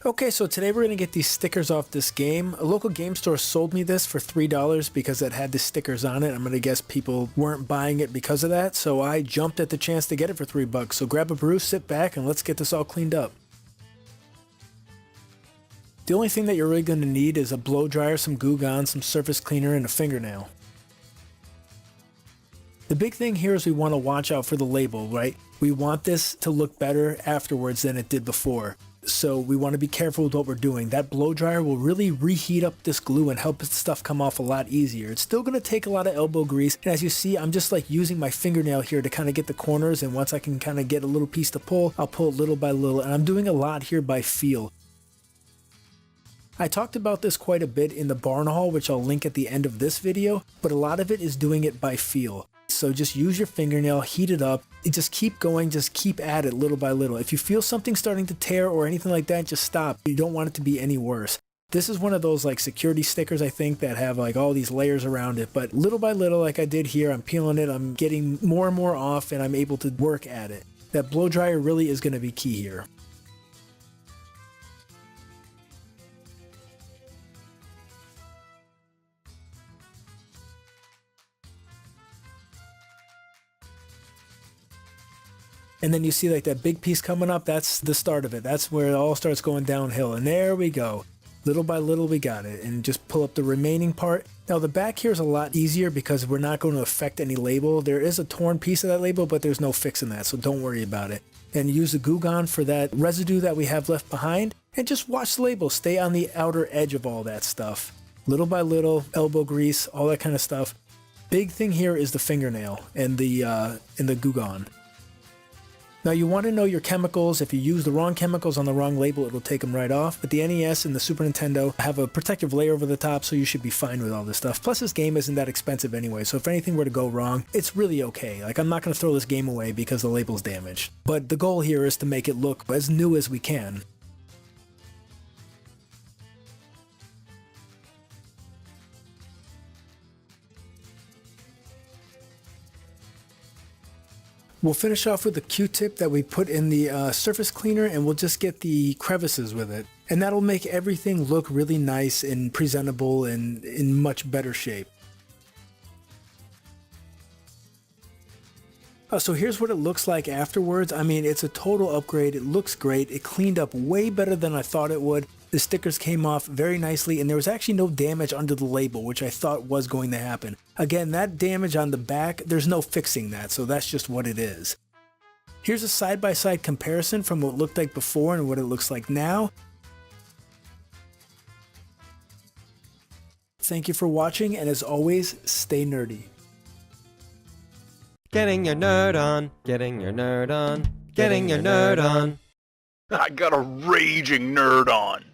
Okay, so today we're going to get these stickers off this game. A local game store sold me this for $3 because it had the stickers on it. I'm going to guess people weren't buying it because of that, so I jumped at the chance to get it for $3. So grab a brew, sit back, and let's get this all cleaned up. The only thing that you're really going to need is a blow dryer, some Goo Gone, some surface cleaner, and a fingernail. The big thing here is we want to watch out for the label, right? We want this to look better afterwards than it did before. So we want to be careful with what we're doing. That blow dryer will really reheat up this glue and help stuff come off a lot easier. It's still going to take a lot of elbow grease, and as you see, I'm just like using my fingernail here to kind of get the corners, and once I can kind of get a little piece to pull, I'll pull it little by little, and I'm doing a lot here by feel. I talked about this quite a bit in the barn haul, which I'll link at the end of this video, but a lot of it is doing it by feel. So just use your fingernail, heat it up, just keep going, just keep at it little by little. If you feel something starting to tear or anything like that, just stop. You don't want it to be any worse. This is one of those like security stickers, I think, that have like all these layers around it, but little by little, like I did here, I'm peeling it, I'm getting more and more off, and I'm able to work at it. That blow dryer really is going to be key here. And then you see like that big piece coming up, that's the start of it. That's where it all starts going downhill. And there we go. Little by little we got it. And just pull up the remaining part. Now the back here is a lot easier because we're not going to affect any label. There is a torn piece of that label, but there's no fixing that, so don't worry about it. And use the Goo Gone for that residue that we have left behind. And just watch the label. Stay on the outer edge of all that stuff. Little by little, elbow grease, all that kind of stuff. Big thing here is the fingernail and the Goo Gone. Now you want to know your chemicals. If you use the wrong chemicals on the wrong label, it'll take them right off. But the NES and the Super Nintendo have a protective layer over the top, so you should be fine with all this stuff. Plus this game isn't that expensive anyway, so if anything were to go wrong, it's really okay. Like I'm not going to throw this game away because the label's damaged. But the goal here is to make it look as new as we can. We'll finish off with the Q-tip that we put in the surface cleaner, and we'll just get the crevices with it. And that'll make everything look really nice and presentable and in much better shape. So here's what it looks like afterwards. I mean, it's a total upgrade. It looks great. It cleaned up way better than I thought it would. The stickers came off very nicely, and there was actually no damage under the label, which I thought was going to happen. Again, that damage on the back, there's no fixing that, so that's just what it is. Here's a side-by-side comparison from what it looked like before and what it looks like now. Thank you for watching, and as always, stay nerdy. Getting your nerd on, getting your nerd on, getting your nerd on. I got a raging nerd on.